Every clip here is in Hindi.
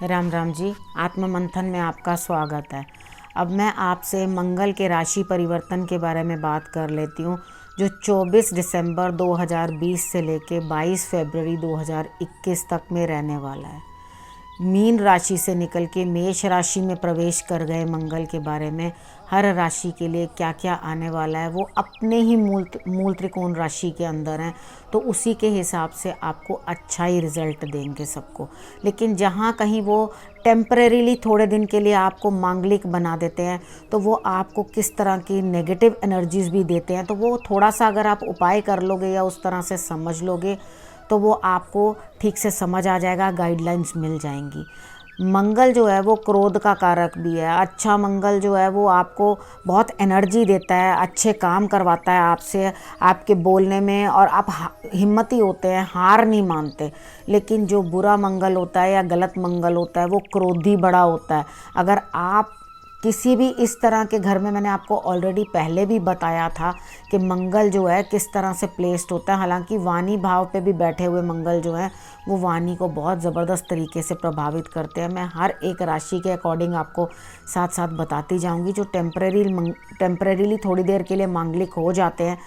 राम राम जी। आत्म मंथन में आपका स्वागत है। अब मैं आपसे मंगल के राशि परिवर्तन के बारे में बात कर लेती हूँ, जो 24 दिसंबर 2020 से लेके 22 फरवरी 2021 तक में रहने वाला है। मीन राशि से निकल के मेष राशि में प्रवेश कर गए मंगल के बारे में हर राशि के लिए क्या क्या आने वाला है वो अपने ही मूल त्रिकोण राशि के अंदर हैं, तो उसी के हिसाब से आपको अच्छा ही रिजल्ट देंगे सबको। लेकिन जहाँ कहीं वो टेम्परेरीली थोड़े दिन के लिए आपको मांगलिक बना देते हैं, तो वो आपको किस तरह की नेगेटिव एनर्जीज भी देते हैं, तो वो थोड़ा सा अगर आप उपाय कर लोगे या उस तरह से समझ लोगे तो वो आपको ठीक से समझ आ जाएगा, गाइडलाइंस मिल जाएंगी। मंगल जो है वो क्रोध का कारक भी है। अच्छा मंगल जो है वो आपको बहुत एनर्जी देता है, अच्छे काम करवाता है आपसे, आपके बोलने में, और आप हिम्मती होते हैं, हार नहीं मानते। लेकिन जो बुरा मंगल होता है या गलत मंगल होता है वो क्रोधी बड़ा होता है। अगर आप किसी भी इस तरह के घर में, मैंने आपको ऑलरेडी पहले भी बताया था कि मंगल जो है किस तरह से प्लेस्ड होता है। हालांकि वाणी भाव पे भी बैठे हुए मंगल जो है वो वाणी को बहुत ज़बरदस्त तरीके से प्रभावित करते हैं। मैं हर एक राशि के अकॉर्डिंग आपको साथ साथ बताती जाऊंगी। जो टेम्परेरीली थोड़ी देर के लिए मांगलिक हो जाते हैं,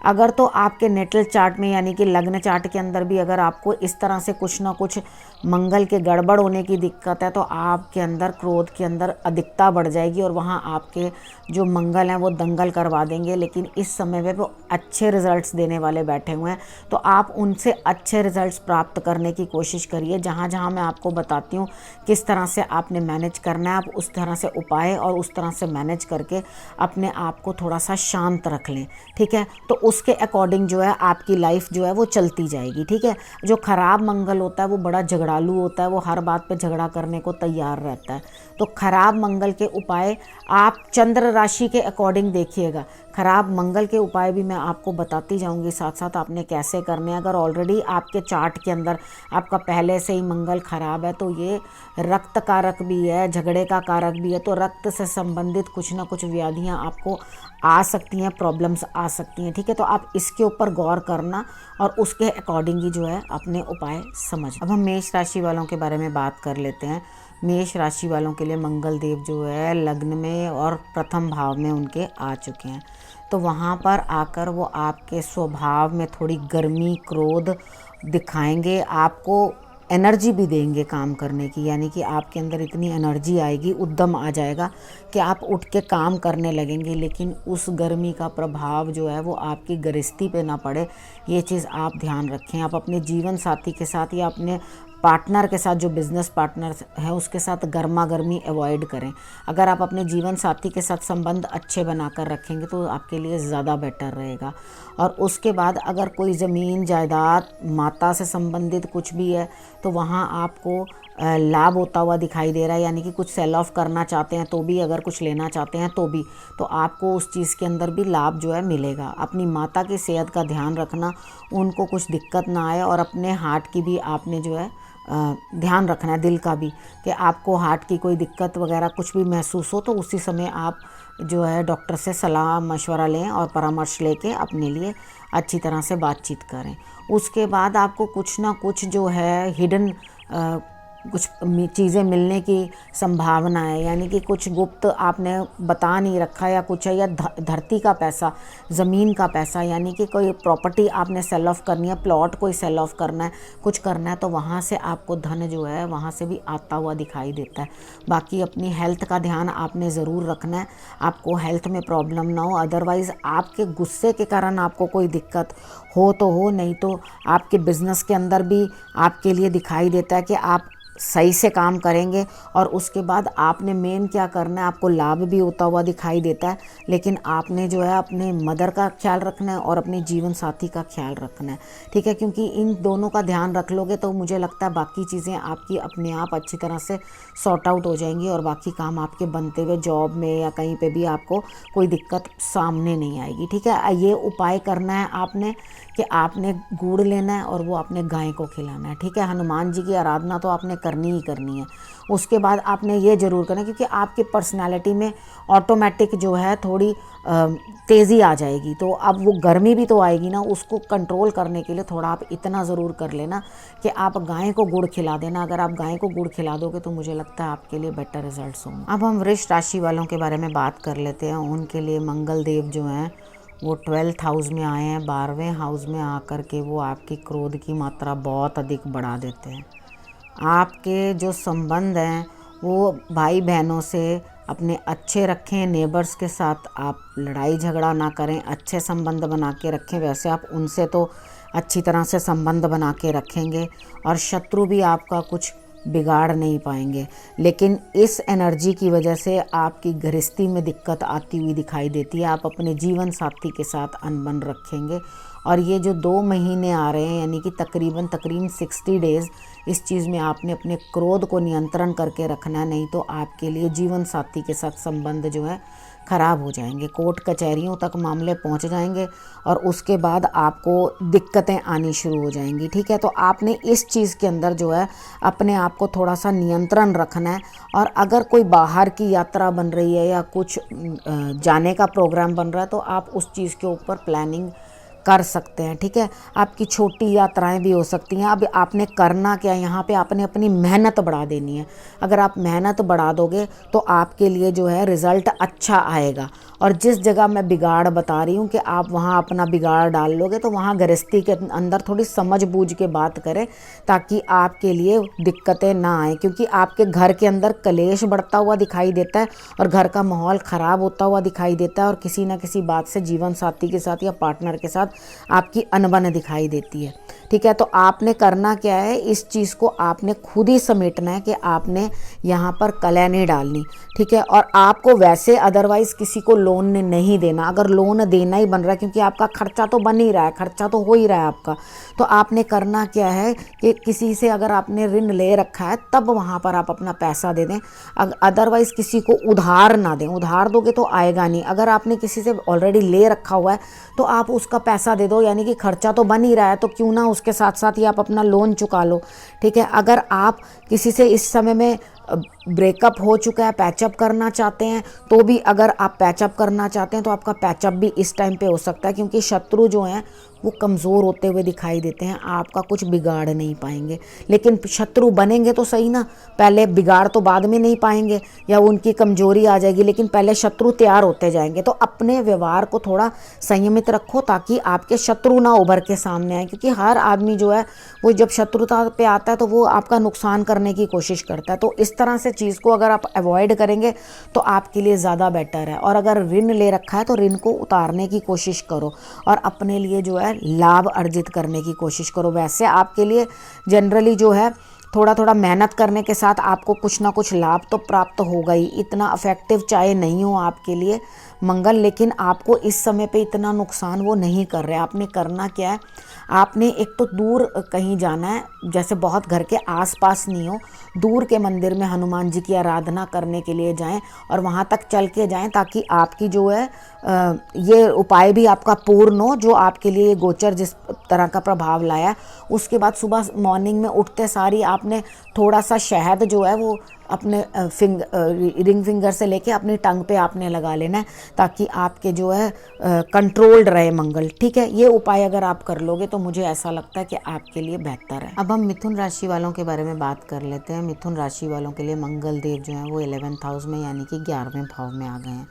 अगर तो आपके नेटल चार्ट में यानी कि लग्न चार्ट के अंदर भी अगर आपको इस तरह से कुछ ना कुछ मंगल के गड़बड़ होने की दिक्कत है, तो आपके अंदर क्रोध के अंदर अधिकता बढ़ जाएगी और वहाँ आपके जो मंगल हैं वो दंगल करवा देंगे। लेकिन इस समय में वो अच्छे रिजल्ट्स देने वाले बैठे हुए हैं, तो आप उनसे अच्छे रिजल्ट्स प्राप्त करने की कोशिश करिए। जहाँ जहाँ मैं आपको बताती हूँ किस तरह से आपने मैनेज करना है, आप उस तरह से उपाय और उस तरह से मैनेज करके अपने आप को थोड़ा सा शांत रख लें, ठीक है। तो उसके अकॉर्डिंग जो है आपकी लाइफ जो है वो चलती जाएगी, ठीक है। जो खराब मंगल होता है वो बड़ा झगड़ालू होता है, वो हर बात पे झगड़ा करने को तैयार रहता है। तो खराब मंगल के उपाय आप चंद्र राशि के अकॉर्डिंग देखिएगा। खराब मंगल के उपाय भी मैं आपको बताती जाऊंगी साथ साथ आपने कैसे करने हैं। अगर ऑलरेडी आपके चार्ट के अंदर आपका पहले से ही मंगल खराब है, तो ये रक्त कारक भी है, झगड़े का कारक भी है, तो रक्त से संबंधित कुछ ना कुछ व्याधियां आपको आ सकती हैं, प्रॉब्लम्स आ सकती हैं, ठीक है। तो आप इसके ऊपर गौर करना और उसके अकॉर्डिंग ही जो है अपने उपाय समझ। अब हम मेष राशि वालों के बारे में बात कर लेते हैं। मेष राशि वालों के लिए मंगल देव जो है लग्न में और प्रथम भाव में उनके आ चुके हैं, तो वहाँ पर आकर वो आपके स्वभाव में थोड़ी गर्मी, क्रोध दिखाएंगे, आपको एनर्जी भी देंगे काम करने की। यानी कि आपके अंदर इतनी एनर्जी आएगी, उद्यम आ जाएगा कि आप उठ के काम करने लगेंगे। लेकिन उस गर्मी का प्रभाव जो है वो आपकी गृहस्थी पे ना पड़े, ये चीज़ आप ध्यान रखें। आप अपने जीवन साथी के साथ या अपने पार्टनर के साथ, जो बिज़नेस पार्टनर है उसके साथ गर्मा गर्मी अवॉइड करें। अगर आप अपने जीवन साथी के साथ संबंध अच्छे बनाकर रखेंगे तो आपके लिए ज़्यादा बेटर रहेगा। और उसके बाद अगर कोई ज़मीन जायदाद, माता से संबंधित कुछ भी है, तो वहाँ आपको लाभ होता हुआ दिखाई दे रहा है। यानी कि कुछ सेल ऑफ करना चाहते हैं तो भी, अगर कुछ लेना चाहते हैं तो भी, तो आपको उस चीज़ के अंदर भी लाभ जो है मिलेगा। अपनी माता की सेहत का ध्यान रखना, उनको कुछ दिक्कत ना आए, और अपने हार्ट की भी आपने जो है ध्यान रखना है, दिल का भी, कि आपको हार्ट की कोई दिक्कत वगैरह कुछ भी महसूस हो तो उसी समय आप जो है डॉक्टर से सलाह मशवरा लें और परामर्श लेके अपने लिए अच्छी तरह से बातचीत करें। उसके बाद आपको कुछ ना कुछ जो है हिडन कुछ चीज़ें मिलने की संभावना है। यानी कि कुछ गुप्त आपने बता नहीं रखा या कुछ है, या धरती का पैसा, ज़मीन का पैसा, यानी कि कोई प्रॉपर्टी आपने सेल ऑफ करनी है, प्लॉट कोई सेल ऑफ करना है, कुछ करना है, तो वहाँ से आपको धन जो है वहाँ से भी आता हुआ दिखाई देता है। बाकी अपनी हेल्थ का ध्यान आपने ज़रूर रखना है, आपको हेल्थ में प्रॉब्लम ना हो। अदरवाइज़ आपके गुस्से के कारण आपको कोई दिक्कत हो तो हो, नहीं तो आपके बिज़नेस के अंदर भी आपके लिए दिखाई देता है कि आप सही से काम करेंगे और उसके बाद आपने मेन क्या करना है, आपको लाभ भी होता हुआ दिखाई देता है। लेकिन आपने जो है अपने मदर का ख्याल रखना है और अपने जीवन साथी का ख्याल रखना है, ठीक है। क्योंकि इन दोनों का ध्यान रख लोगे तो मुझे लगता है बाकी चीज़ें आपकी अपने आप अच्छी तरह से सॉर्ट आउट हो जाएंगी और बाकी काम आपके बनते हुए जॉब में या कहीं पे भी आपको कोई दिक्कत सामने नहीं आएगी, ठीक है। ये उपाय करना है आपने कि आपने गुड़ लेना है और वो आपने गाय को खिलाना है, ठीक है। हनुमान जी की आराधना तो आपने करनी ही करनी है। उसके बाद आपने ये ज़रूर करना, क्योंकि आपकी पर्सनालिटी में ऑटोमेटिक जो है थोड़ी तेज़ी आ जाएगी। तो अब वो गर्मी भी तो आएगी ना, उसको कंट्रोल करने के लिए थोड़ा आप इतना ज़रूर कर लेना कि आप गाय को गुड़ खिला देना। अगर आप गाय को गुड़ खिला दोगे तो मुझे लगता है आपके लिए बेटर रिजल्ट्स होंगे। अब हम वृष राशि वालों के बारे में बात कर लेते हैं। उनके लिए मंगल देव जो हैं वो 12th हाउस में आए हैं। 12वें हाउस में आकर के वो आपकी क्रोध की मात्रा बहुत अधिक बढ़ा देते हैं। आपके जो संबंध हैं वो भाई बहनों से अपने अच्छे रखें, नेबर्स के साथ आप लड़ाई झगड़ा ना करें, अच्छे संबंध बना के रखें। वैसे आप उनसे तो अच्छी तरह से संबंध बना के रखेंगे और शत्रु भी आपका कुछ बिगाड़ नहीं पाएंगे। लेकिन इस एनर्जी की वजह से आपकी गृहस्थी में दिक्कत आती हुई दिखाई देती है। आप अपने जीवन साथी के साथ अनबन रखेंगे और ये जो 2 महीने आ रहे हैं, यानी कि तकरीबन 60 डेज़, इस चीज़ में आपने अपने क्रोध को नियंत्रण करके रखना, नहीं तो आपके लिए जीवन साथी के साथ संबंध जो है ख़राब हो जाएंगे। कोर्ट कचहरियों तक मामले पहुंच जाएंगे और उसके बाद आपको दिक्कतें आनी शुरू हो जाएंगी। ठीक है, तो आपने इस चीज़ के अंदर जो है अपने आप को थोड़ा सा नियंत्रण रखना है। और अगर कोई बाहर की यात्रा बन रही है या कुछ जाने का प्रोग्राम बन रहा है तो आप उस चीज़ के ऊपर प्लानिंग कर सकते हैं। ठीक है, आपकी छोटी यात्राएं भी हो सकती हैं। अब आपने करना क्या है, यहाँ पे आपने अपनी मेहनत बढ़ा देनी है। अगर आप मेहनत बढ़ा दोगे तो आपके लिए जो है रिज़ल्ट अच्छा आएगा। और जिस जगह मैं बिगाड़ बता रही हूँ कि आप वहाँ अपना बिगाड़ डाल लोगे, तो वहाँ गृहस्थी के अंदर थोड़ी समझ बूझ के बात करें ताकि आपके लिए दिक्कतें ना आए। क्योंकि आपके घर के अंदर कलेश बढ़ता हुआ दिखाई देता है और घर का माहौल ख़राब होता हुआ दिखाई देता है और किसी ना किसी बात से जीवन साथी के साथ या पार्टनर के साथ आपकी अनबन दिखाई देती है। ठीक है, तो आपने करना क्या है, इस चीज़ को आपने खुद ही समेटना है कि आपने यहाँ पर कलह नहीं डालनी। ठीक है, और आपको वैसे अदरवाइज़ किसी को लोन नहीं देना। अगर लोन देना ही बन रहा है, क्योंकि आपका खर्चा तो बन ही रहा है, खर्चा तो हो ही रहा है आपका, तो आपने करना क्या है कि किसी से अगर आपने ऋण ले रखा है तब वहाँ पर आप अपना पैसा दे दें। अदरवाइज़ किसी को उधार ना दें। उधार दोगे तो आएगा नहीं। अगर आपने किसी से ऑलरेडी ले रखा हुआ है तो आप उसका पैसा दे दो, यानी कि खर्चा तो बन ही रहा है, तो क्यों ना उसके साथ साथ ही आप अपना लोन चुका लो। ठीक है, अगर आप किसी से इस समय में ब्रेकअप हो चुका है, पैचअप करना चाहते हैं, तो भी अगर आप पैचअप करना चाहते हैं तो आपका पैचअप भी इस टाइम पे हो सकता है, क्योंकि शत्रु जो हैं वो कमज़ोर होते हुए दिखाई देते हैं, आपका कुछ बिगाड़ नहीं पाएंगे। लेकिन शत्रु बनेंगे तो सही ना, पहले बिगाड़ तो बाद में नहीं पाएंगे या उनकी कमजोरी आ जाएगी, लेकिन पहले शत्रु तैयार होते जाएंगे। तो अपने व्यवहार को थोड़ा संयमित रखो ताकि आपके शत्रु ना उभर के सामने आए, क्योंकि हर आदमी जो है वो जब शत्रुता पे आता है तो वो आपका नुकसान करने की कोशिश करता है। तो इस तरह से चीज़ को अगर आप अवॉइड करेंगे तो आपके लिए ज़्यादा बेटर है। और अगर ऋण ले रखा है तो ऋण को उतारने की कोशिश करो और अपने लिए जो है लाभ अर्जित करने की कोशिश करो। वैसे आपके लिए जनरली जो है थोड़ा थोड़ा मेहनत करने के साथ आपको कुछ ना कुछ लाभ तो प्राप्त होगा ही। इतना अफेक्टिव चाहे नहीं हो आपके लिए मंगल, लेकिन आपको इस समय पे इतना नुकसान वो नहीं कर रहे। आपने करना क्या है, आपने एक तो दूर कहीं जाना है, जैसे बहुत घर के आसपास नहीं हो, दूर के मंदिर में हनुमान जी की आराधना करने के लिए जाएं और वहाँ तक चल के जाएं ताकि आपकी जो है ये उपाय भी आपका पूर्ण हो जो आपके लिए गोचर जिस तरह का प्रभाव लाया। उसके बाद सुबह मॉर्निंग में उठते सारी आपने थोड़ा सा शहद जो है वो अपने रिंग फिंगर से लेके अपनी टंग पे आपने लगा लेना है ताकि आपके जो है कंट्रोल्ड रहे मंगल। ठीक है, ये उपाय अगर आप कर लोगे तो मुझे ऐसा लगता है कि आपके लिए बेहतर है। अब हम मिथुन राशि वालों के बारे में बात कर लेते हैं। मिथुन राशि वालों के लिए मंगल देव जो हैं वो 11th हाउस में यानी कि 11वें भाव में आ गए हैं।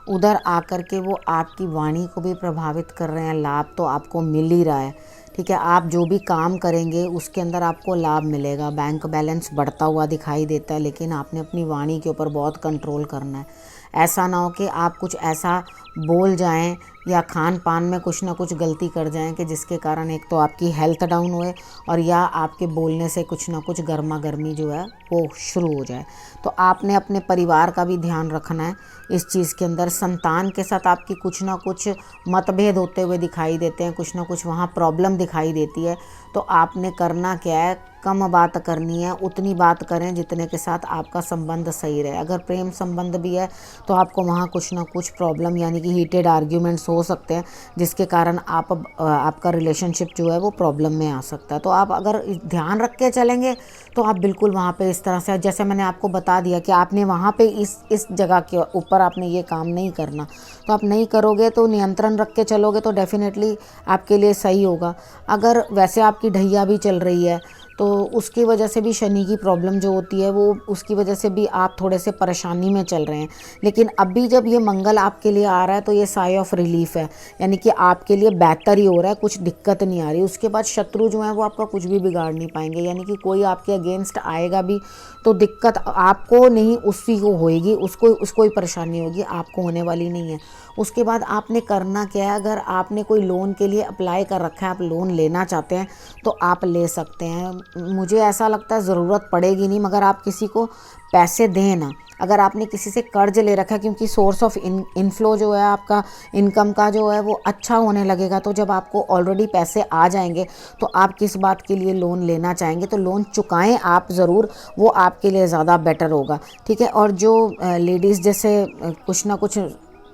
उधर आकर के वो आपकी वाणी को भी प्रभावित कर रहे हैं। लाभ तो आपको मिल ही रहा है। ठीक है, आप जो भी काम करेंगे उसके अंदर आपको लाभ मिलेगा। बैंक बैलेंस बढ़ता हुआ दिखाई देता है, लेकिन आपने अपनी वाणी के ऊपर बहुत कंट्रोल करना है। ऐसा ना हो कि आप कुछ ऐसा बोल जाएं या खान पान में कुछ ना कुछ गलती कर जाएं कि जिसके कारण एक तो आपकी हेल्थ डाउन होए और या आपके बोलने से कुछ ना कुछ गर्मा गर्मी जो है वो शुरू हो जाए। तो आपने अपने परिवार का भी ध्यान रखना है इस चीज़ के अंदर। संतान के साथ आपकी कुछ ना कुछ मतभेद होते हुए दिखाई देते हैं, कुछ ना कुछ वहाँ प्रॉब्लम दिखाई देती है। तो आपने करना क्या है, कम बात करनी है, उतनी बात करें जितने के साथ आपका संबंध सही रहे। अगर प्रेम संबंध भी है तो आपको वहाँ कुछ ना कुछ प्रॉब्लम यानी कि हीटेड आर्ग्यूमेंट्स हो सकते हैं, जिसके कारण आपका रिलेशनशिप जो है वो प्रॉब्लम में आ सकता है। तो आप अगर ध्यान रख के चलेंगे तो आप बिल्कुल वहाँ पे इस तरह से, जैसे मैंने आपको बता दिया कि आपने वहाँ पे इस जगह के ऊपर आपने ये काम नहीं करना, तो आप नहीं करोगे तो नियंत्रण रख के चलोगे तो डेफिनेटली आपके लिए सही होगा। अगर वैसे आपकी ढैया भी चल रही है तो उसकी वजह से भी शनि की प्रॉब्लम जो होती है वो उसकी वजह से भी आप थोड़े से परेशानी में चल रहे हैं। लेकिन अभी जब ये मंगल आपके लिए आ रहा है तो ये साई ऑफ रिलीफ है, यानी कि आपके लिए बेहतर ही हो रहा है, कुछ दिक्कत नहीं आ रही। उसके बाद शत्रु जो हैं वो आपका कुछ भी बिगाड़ नहीं पाएंगे, यानी कि कोई आपके अगेंस्ट आएगा भी तो दिक्कत आपको नहीं उसी को होएगी, उसको ही परेशानी होगी, आपको होने वाली नहीं है। उसके बाद आपने करना क्या है, अगर आपने कोई लोन के लिए अप्लाई कर रखा है, आप लोन लेना चाहते हैं तो आप ले सकते हैं। मुझे ऐसा लगता है ज़रूरत पड़ेगी नहीं, मगर आप किसी को पैसे दें ना। अगर आपने किसी से कर्ज ले रखा है, क्योंकि सोर्स ऑफ इनफ्लो जो है आपका इनकम का जो है वो अच्छा होने लगेगा, तो जब आपको ऑलरेडी पैसे आ जाएंगे तो आप किस बात के लिए लोन लेना चाहेंगे। तो लोन चुकाएं आप ज़रूर, वो आपके लिए ज़्यादा बेटर होगा, ठीक है। और जो लेडीज़ जैसे कुछ ना कुछ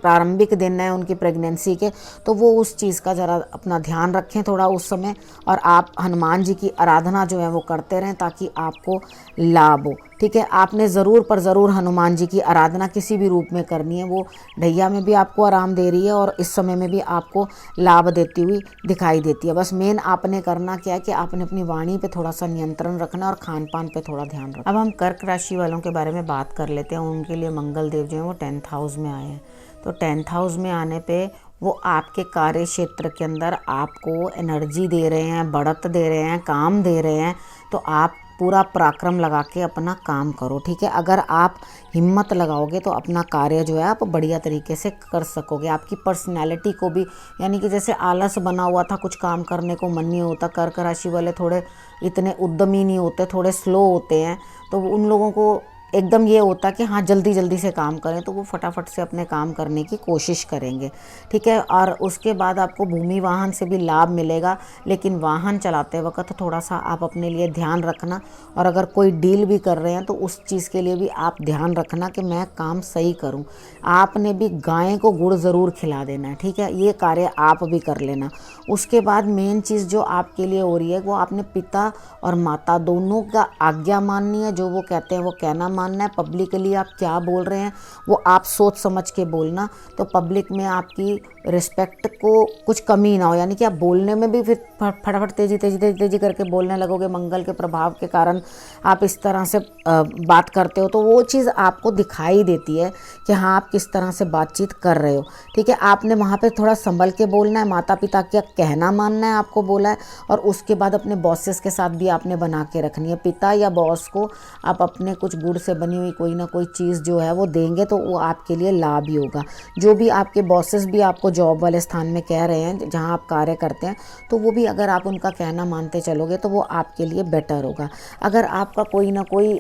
प्रारंभिक दिन है उनकी प्रेगनेंसी के, तो वो उस चीज़ का ज़रा अपना ध्यान रखें थोड़ा उस समय, और आप हनुमान जी की आराधना जो है वो करते रहें ताकि आपको लाभ हो, ठीक है। आपने ज़रूर पर ज़रूर हनुमान जी की आराधना किसी भी रूप में करनी है, वो ढैया में भी आपको आराम दे रही है और इस समय में भी आपको लाभ देती हुई दिखाई देती है। बस मेन आपने करना क्या है कि आपने अपनी वाणी पे थोड़ा सा नियंत्रण रखना और खान पान पे थोड़ा ध्यान रखना। अब हम कर्क राशि वालों के बारे में बात कर लेते हैं। उनके लिए मंगल देव जो है वो 10th हाउस में आए हैं, तो 10th हाउस में आने पे वो आपके कार्य क्षेत्र के अंदर आपको एनर्जी दे रहे हैं, बढ़त दे रहे हैं, काम दे रहे हैं। तो आप पूरा पराक्रम लगा के अपना काम करो, ठीक है। अगर आप हिम्मत लगाओगे तो अपना कार्य जो है आप बढ़िया तरीके से कर सकोगे। आपकी पर्सनैलिटी को भी, यानी कि जैसे आलस बना हुआ था, कुछ काम करने को मन नहीं होता, कर्क राशि वाले थोड़े इतने उद्यमी नहीं होते, थोड़े स्लो होते हैं, तो उन लोगों को एकदम ये होता कि हाँ जल्दी जल्दी से काम करें, तो वो फटाफट से अपने काम करने की कोशिश करेंगे, ठीक है। और उसके बाद आपको भूमि वाहन से भी लाभ मिलेगा, लेकिन वाहन चलाते वक्त थोड़ा सा आप अपने लिए ध्यान रखना। और अगर कोई डील भी कर रहे हैं तो उस चीज़ के लिए भी आप ध्यान रखना कि मैं काम सही करूं। आपने भी गाय को गुड़ ज़रूर खिला देना है, ठीक है, ये कार्य आप भी कर लेना। उसके बाद मेन चीज़ जो आपके लिए हो रही है वो आपने पिता और माता दोनों का आज्ञा माननी है, जो वो कहते हैं वो कहना मानना है। पब्लिकली आप क्या बोल रहे हैं वो आप सोच समझ के बोलना, तो पब्लिक में आपकी रिस्पेक्ट को कुछ कमी ना हो, यानी कि आप बोलने में भी फिर फटाफट तेजी तेजी तेजी तेजी करके बोलने लगोगे। मंगल के प्रभाव के कारण आप इस तरह से बात करते हो, तो वो चीज़ आपको दिखाई देती है कि हाँ आप किस तरह से बातचीत कर रहे हो, ठीक है। आपने वहाँ पे थोड़ा संभल के बोलना है, माता पिता का कहना मानना है आपको बोला है। और उसके बाद अपने बॉसेस के साथ भी आपने बना के रखनी है। पिता या बॉस को आप अपने कुछ गुड़ से बनी हुई कोई ना कोई चीज़ जो है वो देंगे तो वो आपके लिए लाभ ही होगा। जो भी आपके बॉसेस भी आपको जॉब वाले स्थान में कह रहे हैं जहाँ आप कार्य करते हैं, तो वो भी अगर आप उनका कहना मानते चलोगे तो वो आपके लिए बेटर होगा। अगर आपका कोई ना कोई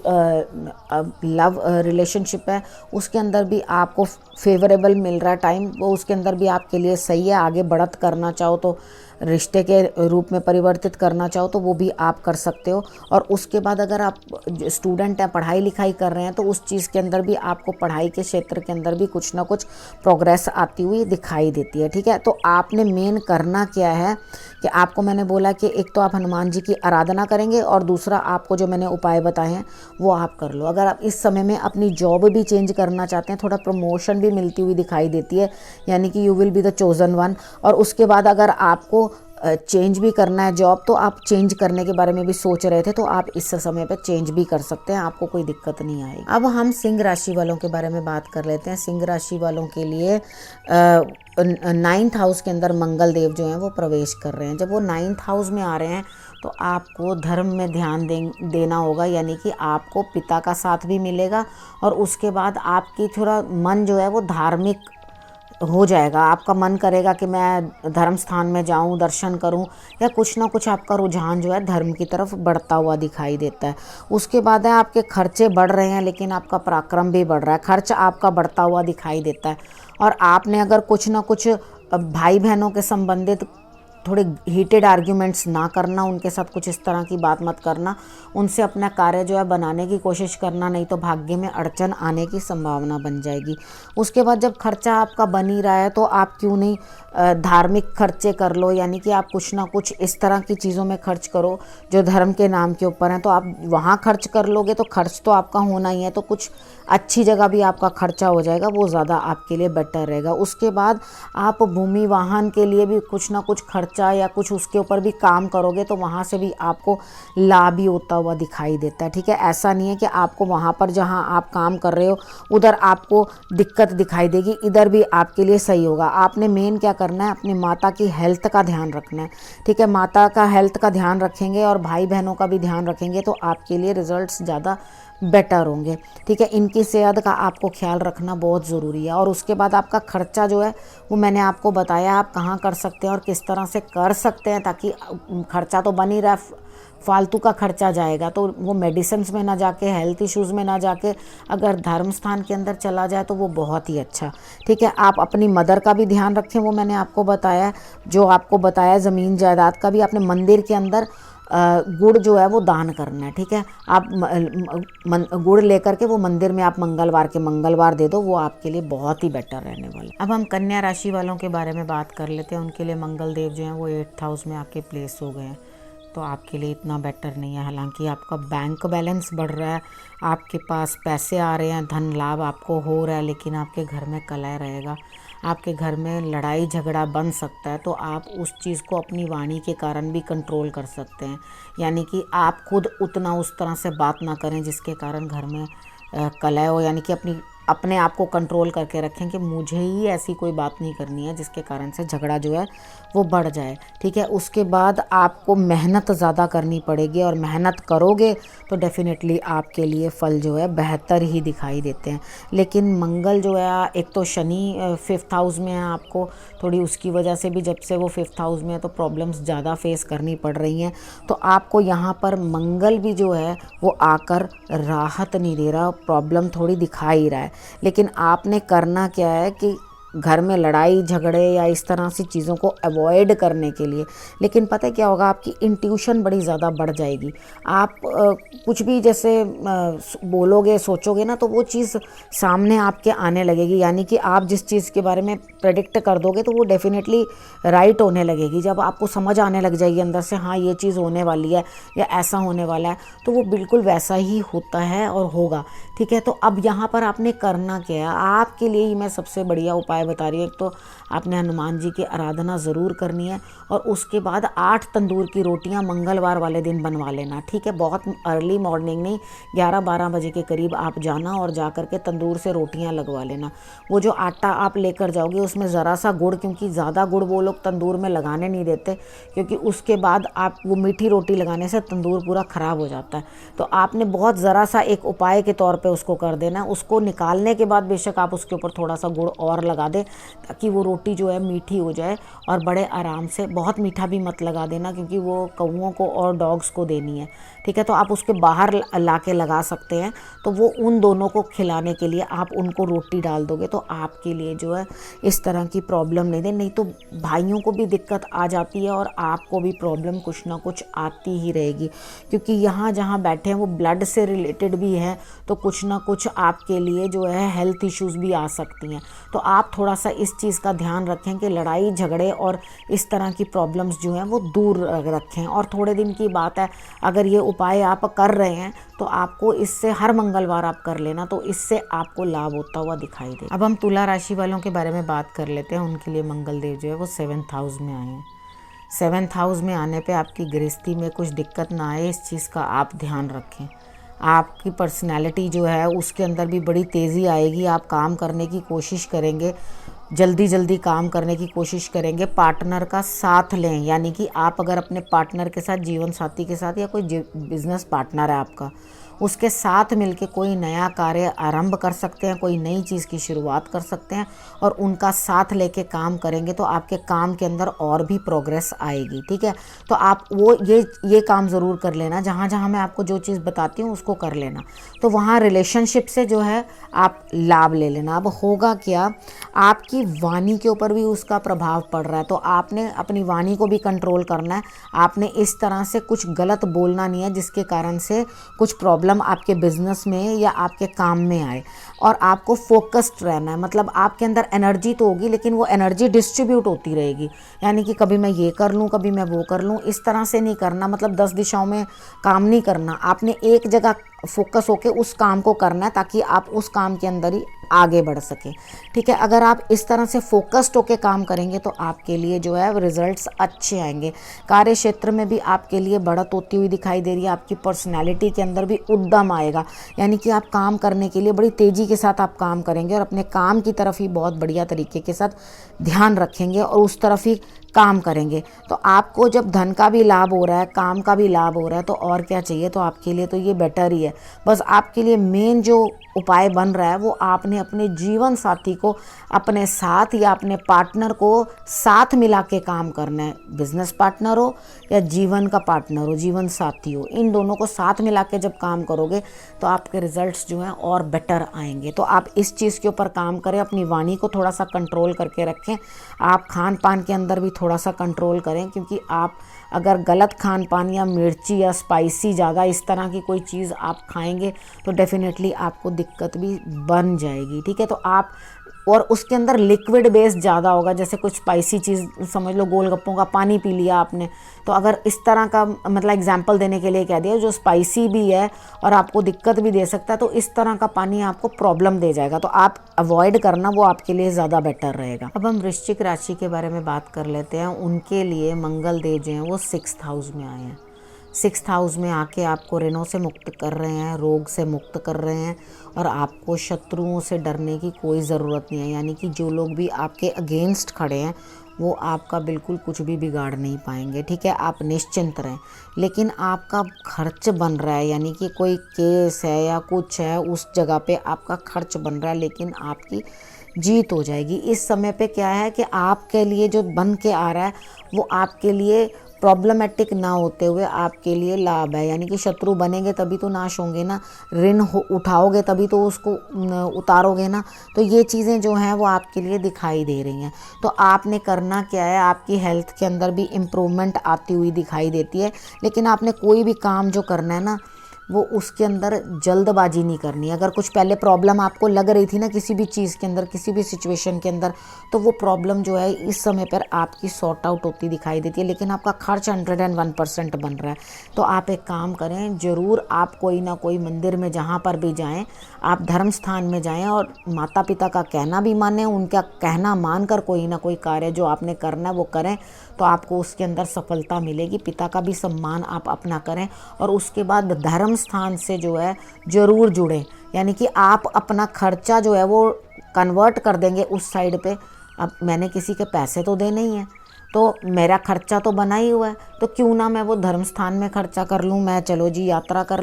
लव रिलेशनशिप है, उसके अंदर भी आपको फेवरेबल मिल रहा है टाइम, वो उसके अंदर भी आपके लिए सही है। आगे बढ़त करना चाहो तो रिश्ते के रूप में परिवर्तित करना चाहो तो वो भी आप कर सकते हो। और उसके बाद अगर आप स्टूडेंट हैं, पढ़ाई लिखाई कर रहे हैं, तो उस चीज़ के अंदर भी आपको पढ़ाई के क्षेत्र के अंदर भी कुछ ना कुछ प्रोग्रेस आती हुई दिखाई देती है, ठीक है। तो आपने मेन करना क्या है कि आपको मैंने बोला कि एक तो आप हनुमान जी की आराधना करेंगे और दूसरा आपको जो मैंने उपाय बताए हैं वो आप कर लो। अगर आप इस समय में अपनी जॉब भी चेंज करना चाहते हैं, थोड़ा प्रमोशन भी मिलती हुई दिखाई देती है, यानी कि you will be the chosen one. और उसके बाद अगर आपको चेंज भी करना है जॉब, तो आप चेंज करने के बारे में भी सोच रहे थे तो आप इस समय पे चेंज भी कर सकते हैं, आपको कोई दिक्कत नहीं आएगी। अब हम सिंह राशि वालों के बारे में बात कर लेते हैं। सिंह राशि वालों के लिए 9th हाउस के अंदर मंगल देव जो हैं वो प्रवेश कर रहे हैं। जब वो 9th हाउस में आ रहे हैं तो आपको धर्म में ध्यान देना होगा, यानी कि आपको पिता का साथ भी मिलेगा और उसके बाद आपकी थोड़ा मन जो है वो धार्मिक हो जाएगा। आपका मन करेगा कि मैं धर्म स्थान में जाऊं, दर्शन करूं, या कुछ ना कुछ आपका रुझान जो है धर्म की तरफ बढ़ता हुआ दिखाई देता है। उसके बाद है आपके खर्चे बढ़ रहे हैं लेकिन आपका पराक्रम भी बढ़ रहा है। खर्च आपका बढ़ता हुआ दिखाई देता है और आपने अगर कुछ ना कुछ भाई बहनों के संबंधित थोड़े हीटेड आर्ग्यूमेंट्स ना करना, उनके साथ कुछ इस तरह की बात मत करना, उनसे अपना कार्य जो है बनाने की कोशिश करना, नहीं तो भाग्य में अड़चन आने की संभावना बन जाएगी। उसके बाद जब खर्चा आपका बन ही रहा है तो आप क्यों नहीं धार्मिक खर्चे कर लो, यानी कि आप कुछ ना कुछ इस तरह की चीज़ों में खर्च करो जो धर्म के नाम के ऊपर हैं। तो आप वहाँ खर्च कर लोगे तो खर्च तो आपका होना ही है, तो कुछ अच्छी जगह भी आपका खर्चा हो जाएगा, वो ज़्यादा आपके लिए बेटर रहेगा। उसके बाद आप भूमि वाहन के लिए भी कुछ ना कुछ खर्चा या कुछ उसके ऊपर भी काम करोगे तो वहाँ से भी आपको लाभ ही होता हुआ दिखाई देता है। ठीक है, ऐसा नहीं है कि आपको वहाँ पर जहाँ आप काम कर रहे हो उधर आपको दिक्कत दिखाई देगी, इधर भी आपके लिए सही होगा। आपने मेन क्या करना है, अपनी माता की हेल्थ का ध्यान रखना है। ठीक है, माता का हेल्थ का ध्यान रखेंगे और भाई बहनों का भी ध्यान रखेंगे तो आपके लिए रिजल्ट्स ज़्यादा बेटर होंगे। ठीक है, इनकी सेहत का आपको ख्याल रखना बहुत ज़रूरी है। और उसके बाद आपका खर्चा जो है वो मैंने आपको बताया आप कहाँ कर सकते हैं और किस तरह से कर सकते हैं, ताकि खर्चा तो बन ही रहा है, फालतू का खर्चा जाएगा तो वो मेडिसिन्स में ना जाके, हेल्थ इश्यूज़ में ना जाके अगर धर्म स्थान के अंदर चला जाए तो वो बहुत ही अच्छा। ठीक है, आप अपनी मदर का भी ध्यान रखें, वो मैंने आपको बताया, जो आपको बताया ज़मीन जायदाद का भी। आपने मंदिर के अंदर गुड़ जो है वो दान करना है। ठीक है, आप गुड़ लेकर के वो मंदिर में आप मंगलवार के मंगलवार दे दो, वो आपके लिए बहुत ही बेटर रहने वाला। अब हम कन्या राशि वालों के बारे में बात कर लेते हैं। उनके लिए मंगल देव जो हैं वो 8th हाउस में आके प्लेस हो गए हैं, तो आपके लिए इतना बेटर नहीं है। हालांकि आपका बैंक बैलेंस बढ़ रहा है, आपके पास पैसे आ रहे हैं, धन लाभ आपको हो रहा है, लेकिन आपके घर में कलह रहेगा, आपके घर में लड़ाई झगड़ा बन सकता है। तो आप उस चीज़ को अपनी वाणी के कारण भी कंट्रोल कर सकते हैं, यानी कि आप खुद उतना उस तरह से बात ना करें जिसके कारण घर में कलह हो, यानी कि अपने आप को कंट्रोल करके रखें कि मुझे ही ऐसी कोई बात नहीं करनी है जिसके कारण से झगड़ा जो है वो बढ़ जाए। ठीक है, उसके बाद आपको मेहनत ज़्यादा करनी पड़ेगी और मेहनत करोगे तो डेफिनेटली आपके लिए फल जो है बेहतर ही दिखाई देते हैं। लेकिन मंगल जो है, एक तो शनि 5th हाउस में है, आपको थोड़ी उसकी वजह से भी, जब से वो 5th हाउस में है तो प्रॉब्लम्स ज़्यादा फेस करनी पड़ रही हैं। तो आपको यहाँ पर मंगल भी जो है वो आकर राहत नहीं दे रहा, प्रॉब्लम थोड़ी दिखा ही रहा है। लेकिन आपने करना क्या है कि घर में लड़ाई झगड़े या इस तरह से चीज़ों को अवॉइड करने के लिए, लेकिन पता है क्या होगा, आपकी इंट्यूशन बड़ी ज़्यादा बढ़ जाएगी। आप कुछ भी जैसे बोलोगे सोचोगे ना तो वो चीज़ सामने आपके आने लगेगी, यानी कि आप जिस चीज़ के बारे में प्रेडिक्ट कर दोगे तो वो डेफिनेटली राइट होने लगेगी। जब आपको समझ आने लग जाएगी अंदर से, हाँ ये चीज़ होने वाली है या ऐसा होने वाला है, तो वो बिल्कुल वैसा ही होता है और होगा। ठीक है, तो अब यहाँ पर आपने करना क्या है, आपके लिए ही मैं सबसे बढ़िया उपाय बता रही हूँ। एक तो आपने हनुमान जी की आराधना ज़रूर करनी है और उसके बाद 8 तंदूर की रोटियां मंगलवार वाले दिन बनवा लेना। ठीक है, बहुत अर्ली मॉर्निंग नहीं, 11-12 बजे के करीब आप जाना और जा कर के तंदूर से रोटियां लगवा लेना। वो जो आटा आप लेकर जाओगे उसमें ज़रा सा गुड़, क्योंकि ज़्यादा गुड़ वो लोग तंदूर में लगाने नहीं देते, क्योंकि उसके बाद आप वो मीठी रोटी लगाने से तंदूर पूरा ख़राब हो जाता है। तो आपने बहुत ज़रा सा एक उपाय के तौर पे उसको कर देना। उसको निकालने के बाद बेशक आप उसके ऊपर थोड़ा सा गुड़ और लगा दें ताकि वो रोटी जो है मीठी हो जाए और बड़े आराम से। बहुत मीठा भी मत लगा देना क्योंकि वो कौओं को और डॉग्स को देनी है। ठीक है, तो आप उसके बाहर ला के लगा सकते हैं, तो वो उन दोनों को खिलाने के लिए आप उनको रोटी डाल दोगे तो आपके लिए जो है इस तरह की प्रॉब्लम नहीं दे। नहीं तो भाइयों को भी दिक्कत आ जाती है और आपको भी प्रॉब्लम कुछ ना कुछ आती ही रहेगी, क्योंकि यहाँ जहाँ बैठे हैं वो ब्लड से रिलेटेड भी है, तो कुछ ना कुछ आपके लिए जो है हेल्थ इश्यूज़ भी आ सकती हैं। तो आप थोड़ा सा इस चीज़ का ध्यान रखें कि लड़ाई झगड़े और इस तरह की प्रॉब्लम्स जो हैं वो दूर रखें। और थोड़े दिन की बात है, अगर ये उपाय आप कर रहे हैं तो आपको इससे हर मंगलवार आप कर लेना, तो इससे आपको लाभ होता हुआ दिखाई दे। अब हम तुला राशि वालों के बारे में बात कर लेते हैं। उनके लिए मंगल देव जो है वो 7th हाउस में आए हैं। 7th हाउस में आने पे आपकी गृहस्थी में कुछ दिक्कत ना आए, इस चीज़ का आप ध्यान रखें। आपकी पर्सनैलिटी जो है उसके अंदर भी बड़ी तेज़ी आएगी, आप काम करने की कोशिश करेंगे, जल्दी जल्दी काम करने की कोशिश करेंगे। पार्टनर का साथ लें, यानी कि आप अगर अपने पार्टनर के साथ, जीवन साथी के साथ या कोई बिजनेस पार्टनर है आपका, उसके साथ मिलके कोई नया कार्य आरंभ कर सकते हैं, कोई नई चीज़ की शुरुआत कर सकते हैं और उनका साथ लेके काम करेंगे तो आपके काम के अंदर और भी प्रोग्रेस आएगी। ठीक है, तो आप वो ये काम ज़रूर कर लेना, जहाँ जहाँ मैं आपको जो चीज़ बताती हूँ उसको कर लेना। तो वहाँ रिलेशनशिप से जो है आप लाभ ले लेना। अब होगा क्या, आपकी वाणी के ऊपर भी उसका प्रभाव पड़ रहा है, तो आपने अपनी वाणी को भी कंट्रोल करना है। आपने इस तरह से कुछ गलत बोलना नहीं है जिसके कारण से कुछ प्रॉब्लम आपके बिजनेस में या आपके काम में आए। और आपको फोकस्ड रहना है, मतलब आपके अंदर एनर्जी तो होगी लेकिन वो एनर्जी डिस्ट्रीब्यूट होती रहेगी, यानी कि कभी मैं ये कर लूँ कभी मैं वो कर लूँ, इस तरह से नहीं करना। मतलब 10 दिशाओं में काम नहीं करना, आपने एक जगह फोकस होके उस काम को करना है ताकि आप उस काम के अंदर ही आगे बढ़ सकें। ठीक है, अगर आप इस तरह से फोकस्ड होके काम करेंगे तो आपके लिए जो है रिजल्ट्स अच्छे आएंगे। कार्य क्षेत्र में भी आपके लिए बढ़त होती हुई दिखाई दे रही है, आपकी पर्सनैलिटी के अंदर भी उद्यम आएगा, यानी कि आप काम करने के लिए बड़ी तेज़ी के साथ आप काम करेंगे और अपने काम की तरफ ही बहुत बढ़िया तरीके के साथ ध्यान रखेंगे और उस तरफ ही काम करेंगे। तो आपको जब धन का भी लाभ हो रहा है, काम का भी लाभ हो रहा है, तो और क्या चाहिए। तो आपके लिए तो ये बेटर ही है। बस आपके लिए मेन जो उपाय बन रहा है वो आपने अपने जीवन साथी को अपने साथ या अपने पार्टनर को साथ मिला के काम करना है। बिजनेस पार्टनर हो या जीवन का पार्टनर हो, जीवन साथी हो, इन दोनों को साथ मिला के जब काम करोगे तो आपके रिजल्ट्स जो हैं और बेटर आएंगे। तो आप इस चीज़ के ऊपर काम करें, अपनी वाणी को थोड़ा सा कंट्रोल करके रखें। आप खान पान के अंदर भी थोड़ा सा कंट्रोल करें, क्योंकि आप अगर गलत खान पान या मिर्ची या स्पाइसी ज़्यादा इस तरह की कोई चीज़ आप खाएंगे तो डेफिनेटली आपको दिक्कत भी बन जाएगी। ठीक है, तो आप और उसके अंदर लिक्विड बेस ज़्यादा होगा, जैसे कुछ स्पाइसी चीज़ समझ लो, गोलगप्पों का पानी पी लिया आपने, तो अगर इस तरह का मतलब एग्जांपल देने के लिए कह दिया जो स्पाइसी भी है और आपको दिक्कत भी दे सकता है, तो इस तरह का पानी आपको प्रॉब्लम दे जाएगा, तो आप अवॉइड करना, वो आपके लिए ज़्यादा बेटर रहेगा। अब हम वृश्चिक राशि के बारे में बात कर लेते हैं। उनके लिए मंगल देव जो हैं वो 6th हाउस में आए हैं। 6th हाउस में आके आपको ऋणों से मुक्त कर रहे हैं, रोग से मुक्त कर रहे हैं और आपको शत्रुओं से डरने की कोई ज़रूरत नहीं है। यानी कि जो लोग भी आपके अगेंस्ट खड़े हैं वो आपका बिल्कुल कुछ भी बिगाड़ नहीं पाएंगे। ठीक है, आप निश्चिंत रहें। लेकिन आपका खर्च बन रहा है, यानी कि कोई केस है या कुछ है, उस जगह पे आपका खर्च बन रहा है, लेकिन आपकी जीत हो जाएगी। इस समय पे क्या है कि आपके लिए जो बन के आ रहा है वो आपके लिए प्रॉब्लमेटिक ना होते हुए आपके लिए लाभ है। यानी कि शत्रु बनेंगे तभी तो नाश होंगे ना, ऋण उठाओगे तभी तो उसको उतारोगे ना। तो ये चीज़ें जो हैं वो आपके लिए दिखाई दे रही हैं। तो आपने करना क्या है, आपकी हेल्थ के अंदर भी इम्प्रूवमेंट आती हुई दिखाई देती है, लेकिन आपने कोई भी काम जो करना है ना वो उसके अंदर जल्दबाजी नहीं करनी। अगर कुछ पहले प्रॉब्लम आपको लग रही थी ना किसी भी चीज़ के अंदर, किसी भी सिचुएशन के अंदर, तो वो प्रॉब्लम जो है इस समय पर आपकी सॉर्ट आउट होती दिखाई देती है, लेकिन आपका खर्च 101% बन रहा है। तो आप एक काम करें, ज़रूर आप कोई ना कोई मंदिर में जहाँ पर भी जाएं, आप धर्म स्थान में जाएं और माता पिता का कहना भी मानें, उनका कहना मानकर कोई ना कोई कार्य जो आपने करना है वो करें, तो आपको उसके अंदर सफलता मिलेगी। पिता का भी सम्मान आप अपना करें और उसके बाद धर्म स्थान से जो है ज़रूर जुड़ें। यानी कि आप अपना खर्चा जो है वो कन्वर्ट कर देंगे उस साइड पे। अब मैंने किसी के पैसे तो देने ही हैं, तो मेरा खर्चा तो बना ही हुआ है, तो क्यों ना मैं वो धर्म स्थान में खर्चा कर लूँ। मैं चलो जी यात्रा कर